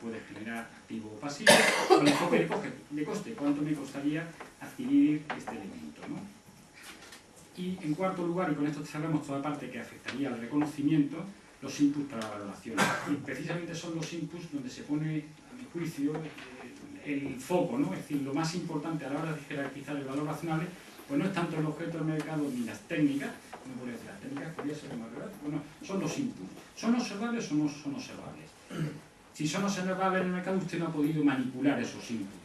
puede generar activo o pasivo, con el enfoque de coste, cuánto me costaría adquirir este elemento, ¿no? Y en cuarto lugar, y con esto cerramos toda parte que afectaría al reconocimiento, los inputs para la valoración. Y precisamente son los inputs donde se pone, a mi juicio, el foco, ¿no? Es decir, lo más importante a la hora de jerarquizar el valor razonable, pues no es tanto el objeto del mercado ni las técnicas, no podría decir, las técnicas podría ser más relevante, bueno, son los inputs. ¿Son observables o no son observables? Si son observables en el mercado, usted no ha podido manipular esos inputs.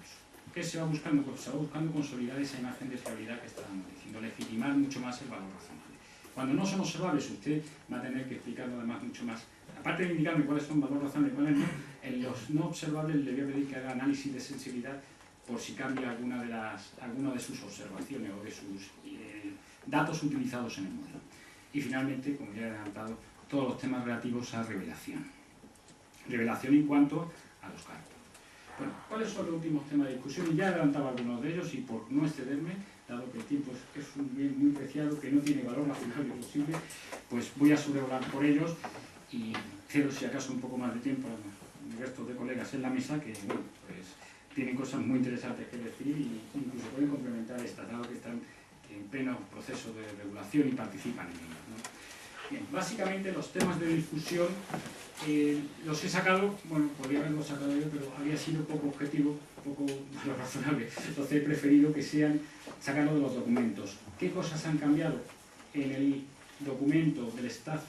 ¿Qué se va buscando? Pues se va buscando consolidar esa imagen de fiabilidad que estábamos diciendo, legitimar mucho más el valor razonable. Cuando no son observables, usted va a tener que explicarlo además mucho más. Aparte de indicarme cuáles son valores razonables y cuáles no, en los no observables le voy a pedir que haga análisis de sensibilidad por si cambia alguna de sus observaciones o de sus datos utilizados en el modelo. Y finalmente, como ya he adelantado, todos los temas relativos a revelación. Revelación en cuanto a los cálculos. Bueno, ¿cuáles son los últimos temas de discusión? Y ya he adelantado algunos de ellos y por no excederme, dado que el tiempo es un bien muy preciado que no tiene valor razonable posible, pues voy a sobrevolar por ellos y cedo si acaso un poco más de tiempo a los restos de colegas en la mesa que, bueno, pues tienen cosas muy interesantes que decir y incluso pueden complementar estas, dado que están en pleno proceso de regulación y participan en ello, ¿no? Bien, básicamente los temas de discusión los he sacado, bueno, podría haberlos sacado yo, pero había sido poco objetivo, poco razonable, entonces he preferido que sean sacados de los documentos. ¿Qué cosas han cambiado en el documento del staff,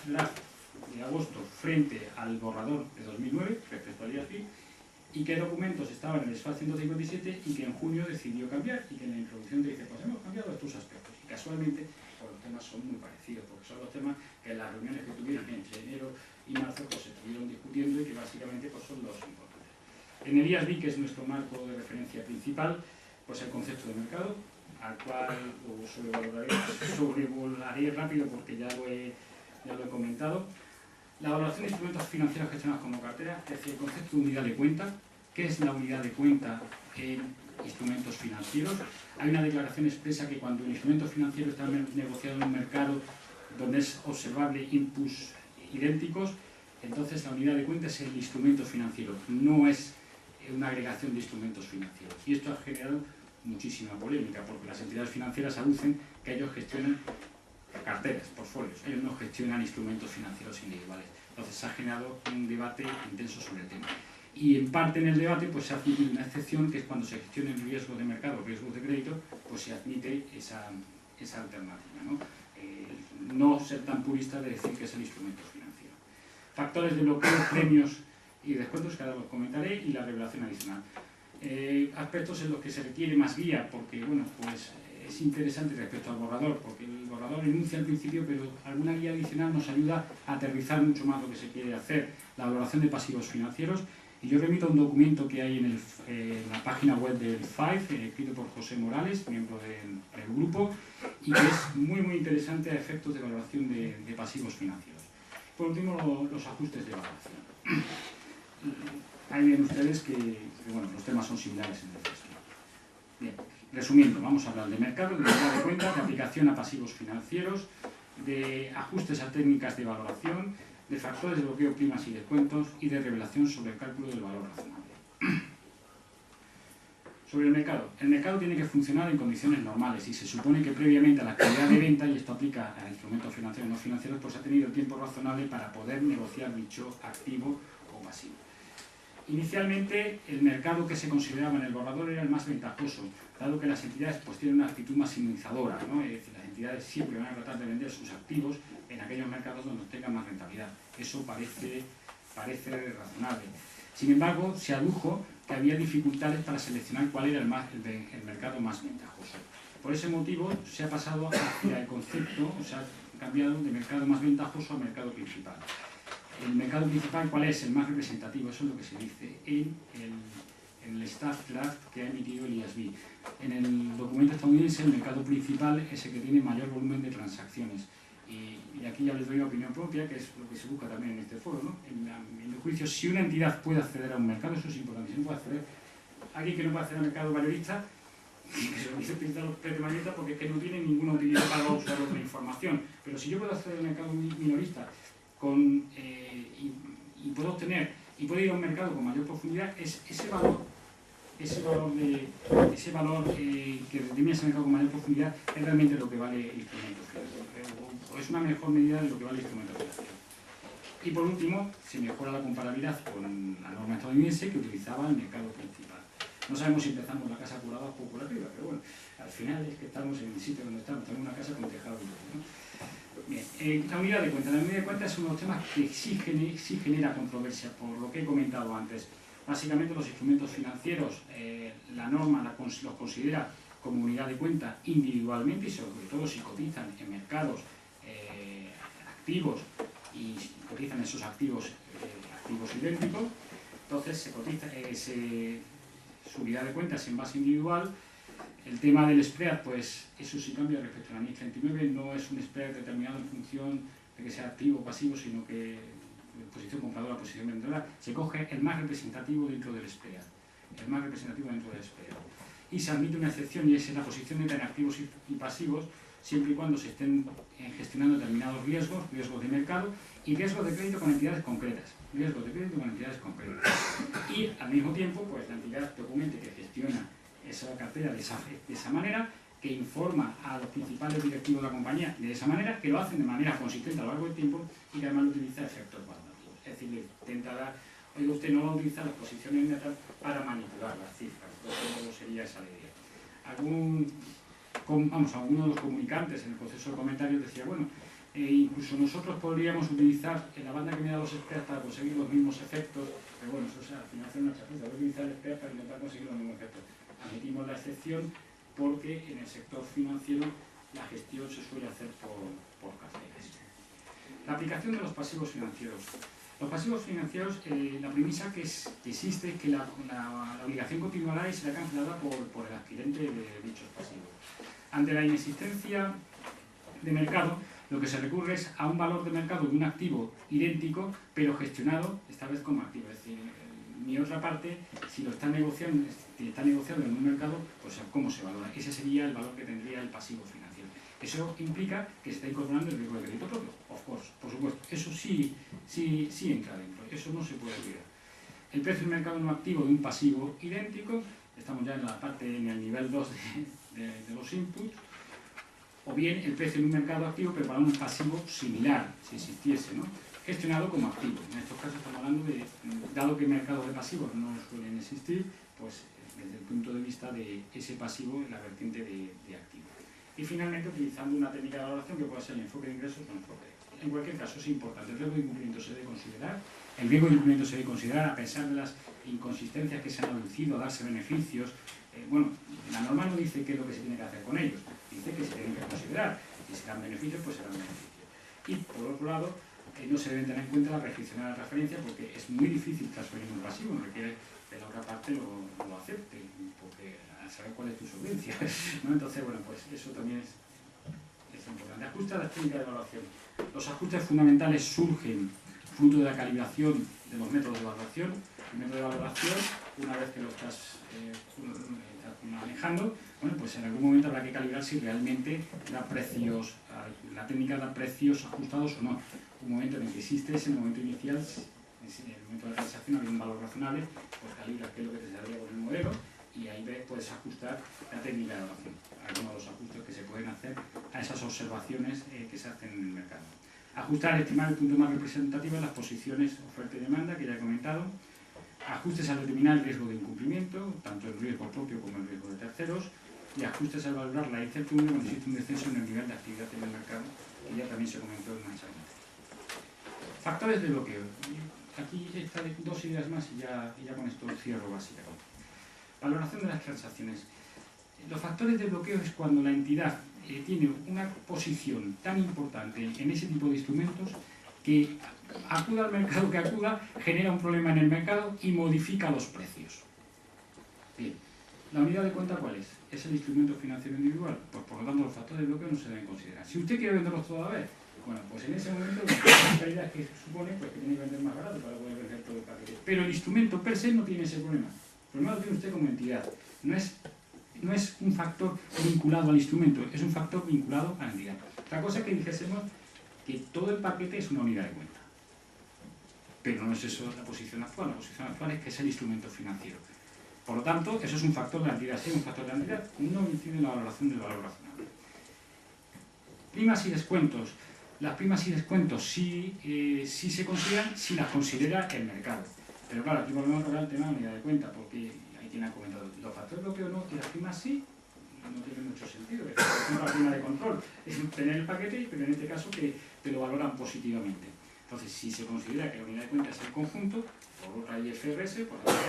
draft de agosto frente al borrador de 2009 respecto al IASB? ¿Y qué documentos estaban en el SFAT 157 y que en junio decidió cambiar y que en la introducción te dice, pues hemos cambiado estos aspectos? Y casualmente, pues los temas son muy parecidos, porque son los temas que en las reuniones que tuvieron entre enero y marzo pues se estuvieron discutiendo y que básicamente pues, son los importantes. En el IASB, que es nuestro marco de referencia principal, pues el concepto de mercado, al cual sobrevolaré rápido porque ya lo he comentado. La valoración de instrumentos financieros gestionados como cartera, es decir, el concepto de unidad de cuenta. ¿Qué es la unidad de cuenta en instrumentos financieros? Hay una declaración expresa que cuando el instrumento financiero está negociado en un mercado donde es observable inputs idénticos, entonces la unidad de cuenta es el instrumento financiero, no es una agregación de instrumentos financieros. Y esto ha generado muchísima polémica, porque las entidades financieras aducen que ellos gestionan carteras, portfolios, ellos no gestionan instrumentos financieros individuales. Entonces se ha generado un debate intenso sobre el tema. Y en parte en el debate pues, se ha admitido una excepción, que es cuando se gestionen riesgos de mercado, riesgos de crédito, pues se admite esa alternativa, ¿no? No ser tan purista de decir que es el instrumento financiero. Factores de bloqueo, premios y descuentos, que ahora los comentaré, y la revelación adicional. Aspectos en los que se requiere más guía, porque bueno, pues es interesante respecto al borrador, porque el borrador enuncia al principio, pero alguna guía adicional nos ayuda a aterrizar mucho más lo que se quiere hacer. La valoración de pasivos financieros, y yo remito a un documento que hay en la página web del FIVE, escrito por José Morales, miembro del grupo, y que es muy muy interesante a efectos de valoración de pasivos financieros. Por último, los ajustes de valoración. Ahí ven ustedes que bueno, los temas son similares en el texto. Bien, resumiendo, vamos a hablar de mercado, de unidad de cuenta, de aplicación a pasivos financieros, de ajustes a técnicas de valoración, de factores de bloqueo, primas y descuentos y de revelación sobre el cálculo del valor razonable. Sobre el mercado tiene que funcionar en condiciones normales y se supone que previamente a la actividad de venta, y esto aplica a instrumentos financieros no financieros, pues ha tenido el tiempo razonable para poder negociar dicho activo o pasivo. Inicialmente, el mercado que se consideraba en el borrador era el más ventajoso, dado que las entidades pues, tienen una actitud maximizadora, ¿no? Es decir, las entidades siempre van a tratar de vender sus activos en aquellos mercados donde tengan más rentabilidad. Eso parece razonable. Sin embargo, se adujo que había dificultades para seleccionar cuál era el mercado más ventajoso. Por ese motivo, se ha pasado hacia el concepto, o sea, ha cambiado de mercado más ventajoso a mercado principal. El mercado principal, ¿cuál es? El más representativo, eso es lo que se dice en el staff draft que ha emitido el IASB. En el documento estadounidense, el mercado principal es el que tiene mayor volumen de transacciones. Y aquí ya les doy una opinión propia, que es lo que se busca también en este foro, ¿no? En mi juicio, si una entidad puede acceder a un mercado, eso es importante. Si no puede acceder, alguien que no puede acceder al mercado mayorista, que se lo dice utilizar los precios mayoristas porque es que no tiene ninguna utilidad para los usuarios de la información. Pero si yo puedo acceder al mercado minorista y puede obtener y puede ir a un mercado con mayor profundidad, es ese valor que determina ese mercado con mayor profundidad es realmente lo que vale el instrumento financiero, o es una mejor medida de lo que vale el instrumento financiero. Y por último, se mejora la comparabilidad con la norma estadounidense que utilizaba el mercado principal. No sabemos si empezamos la casa por abajo o por arriba, pero bueno, al final es que estamos en el sitio donde estamos una casa con tejado duro, ¿no? Bien, la unidad de cuenta. La unidad de cuenta es uno de los temas que sí genera controversia, por lo que he comentado antes. Básicamente los instrumentos financieros, la norma los considera como unidad de cuenta individualmente y sobre todo si cotizan en mercados activos y cotizan esos activos idénticos, entonces se cotiza, su unidad de cuenta es en base individual. El tema del spread, pues eso sí cambia respecto a la NIF 39, no es un spread determinado en función de que sea activo o pasivo, sino que posición compradora, posición vendedora, se coge el más representativo dentro del spread, y se admite una excepción, y es en la posición neta en activos y pasivos, siempre y cuando se estén gestionando determinados riesgos de mercado y riesgos de crédito con entidades concretas, y al mismo tiempo, pues la entidad documente que gestiona esa cartera de esa manera, que informa a los principales directivos de la compañía de esa manera, que lo hacen de manera consistente a lo largo del tiempo y que además lo utiliza efectos valorativos. Es decir, le intenta dar, oiga, usted no va a utilizar las posiciones netas para manipular las cifras, eso sería esa idea. Alguno de los comunicantes en el proceso de comentarios decía, bueno, incluso nosotros podríamos utilizar la banda que me da los spreads para conseguir los mismos efectos, pero bueno, eso al final hace una chapuza, voy a utilizar el spread para intentar conseguir los mismos efectos. Admitimos la excepción porque en el sector financiero la gestión se suele hacer por carteras. La aplicación de los pasivos financieros. Los pasivos financieros, la premisa que existe es que la obligación continuará y será cancelada por el adquirente de dichos pasivos. Ante la inexistencia de mercado, lo que se recurre es a un valor de mercado de un activo idéntico, pero gestionado esta vez como activo. Es decir, mi otra parte, si lo está negociando en un mercado, pues cómo se valora. Ese sería el valor que tendría el pasivo financiero. Eso implica que se está incorporando el riesgo de crédito propio, of course, por supuesto. Eso sí entra dentro, eso no se puede olvidar. El precio del mercado no activo de un pasivo idéntico, estamos ya en el nivel 2 de los inputs, o bien el precio en un mercado activo pero para un pasivo similar, si existiese, ¿no? Gestionado como activo. En estos casos estamos hablando de, dado que mercados de pasivos no suelen existir, pues desde el punto de vista de ese pasivo en la vertiente de activo. Y finalmente utilizando una técnica de valoración que puede ser el enfoque de ingresos o el enfoque de gastos. En cualquier caso es importante, el riesgo de incumplimiento se debe considerar, a pesar de las inconsistencias que se han aducido, a darse beneficios. Bueno, la norma no dice qué es lo que se tiene que hacer con ellos, dice que se tienen que considerar, y si dan beneficios, pues serán beneficios. Y por otro lado, no se deben tener en cuenta las restricciones de la transferencia porque es muy difícil transferir un pasivo, no requiere que la otra parte lo acepte, porque a saber cuál es tu solvencia, ¿no? Entonces, bueno, pues eso también es importante. Ajuste a las técnicas de evaluación. Los ajustes fundamentales surgen fruto de la calibración de los métodos de evaluación. El método de evaluación, una vez que lo estás manejando, bueno, pues en algún momento habrá que calibrar si realmente da precios, la técnica da precios ajustados o no. Un momento en el que existe ese momento inicial, en el momento de la transacción había un valor razonable, pues calibras qué es lo que te saldría con el modelo y ahí puedes ajustar la técnica de evaluación, algunos de los ajustes que se pueden hacer a esas observaciones que se hacen en el mercado. Ajustar, estimar el punto más representativo de las posiciones oferta y demanda, que ya he comentado. Ajustes al determinar el riesgo de incumplimiento, tanto el riesgo propio como el riesgo de terceros, y ajustes al valorar la incertidumbre cuando existe un descenso en el nivel de actividad en el mercado, que ya también se comentó en una charla. Factores de bloqueo. Aquí están dos ideas más y ya con esto cierro básicamente. Valoración de las transacciones. Los factores de bloqueo es cuando la entidad tiene una posición tan importante en ese tipo de instrumentos que acuda al mercado que acuda, genera un problema en el mercado y modifica los precios. Bien, ¿la unidad de cuenta cuál es? ¿Es el instrumento financiero individual? Pues por lo tanto los factores de bloqueo no se deben considerar. Si usted quiere venderlos toda la vez, bueno, pues en ese momento la calidad que supone pues que tiene que vender más barato para poder vender todo el paquete. Pero el instrumento per se no tiene ese problema. El problema lo tiene usted como entidad. No es un factor vinculado al instrumento, es un factor vinculado a la entidad. Otra cosa es que dijésemos que todo el paquete es una unidad de cuenta. pero no es eso la posición actual. La posición actual es que es el instrumento financiero. Por lo tanto, eso es un factor de la entidad. Si es un factor de la entidad, no incide en la valoración del valor razonable. Primas y descuentos. Las primas y descuentos sí se consideran si las considera el mercado. Pero claro, aquí volvemos a tocar el tema de la unidad de cuenta, porque ahí tiene comentado los factores bloqueo no y las primas sí, no tiene mucho sentido. Por ejemplo, la prima de control es tener el paquete, pero en este caso que te lo valoran positivamente. Entonces, si se considera que la unidad de cuenta es el conjunto, por otra IFRS, por la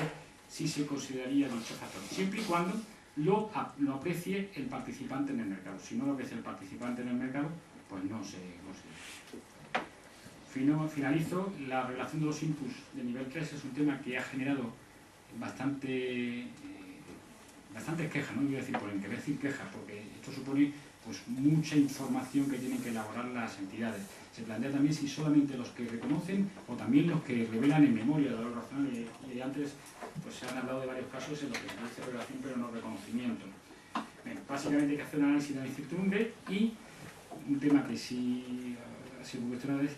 sí se consideraría dicho factor, siempre y cuando lo aprecie el participante en el mercado. Si no lo aprecia el participante en el mercado, pues no se considera. Finalizo, la relación de los inputs de nivel 3 es un tema que ha generado bastantes quejas, no voy a decir por qué decir quejas, porque esto supone pues mucha información que tienen que elaborar las entidades. Se plantea también si solamente los que reconocen o también los que revelan en memoria el valor razonable, y antes pues se han hablado de varios casos en los que se hace revelación pero no reconocimiento. Bien, básicamente hay que hacer un análisis de la incertidumbre y un tema que sí ha sido cuestionado es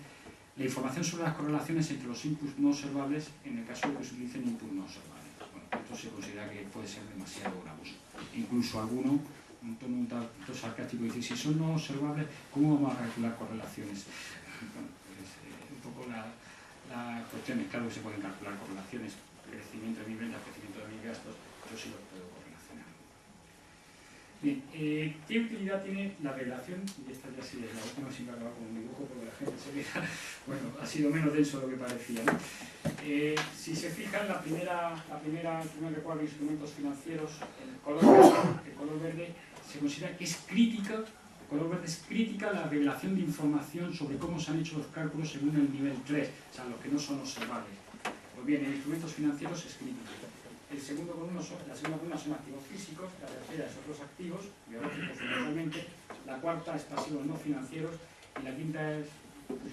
la información sobre las correlaciones entre los inputs no observables en el caso de que se utilicen inputs no observables. Bueno, esto se considera que puede ser demasiado gravoso. Incluso alguno, un tono sarcástico, dice, si son no observables, ¿cómo vamos a calcular correlaciones? Bueno, pues, un poco la cuestión es claro que se pueden calcular correlaciones, crecimiento de mis ventas, crecimiento de mis gastos, yo sí lo puedo correlacionar. Bien, ¿qué utilidad tiene la relación? Y esta ya sí es la última, siempre acaba con un dibujo porque la gente se queda, bueno, ha sido menos denso de lo que parecía, ¿no? Si se fijan, el primer recuadro de instrumentos financieros, el color verde se considera que es crítica, el color verde es crítica la revelación de información sobre cómo se han hecho los cálculos según el nivel 3, o sea, los que no son observables. Pues bien, en instrumentos financieros es crítica. La segunda columna son activos físicos, la tercera es otros activos, biológicos fundamentalmente, la cuarta es pasivos no financieros y la quinta es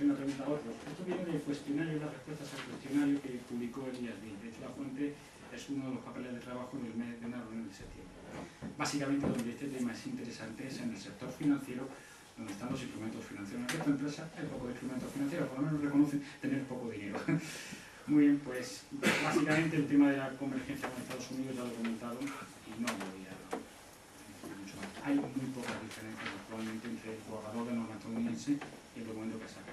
una pregunta a otros. Esto viene del cuestionario, las respuestas al cuestionario que publicó Elías Díaz. De hecho, la fuente es uno de los papeles de trabajo de una reunión de septiembre. Básicamente, donde este tema es interesante es en el sector financiero, donde están los instrumentos financieros. En esta empresa hay poco de instrumentos financieros, por lo menos reconocen tener poco dinero. Muy bien, pues básicamente el tema de la convergencia con Estados Unidos ya lo he comentado y no voy a decir mucho más. Hay muy pocas diferencias actualmente entre el borrador de norma estadounidense y el documento que saca.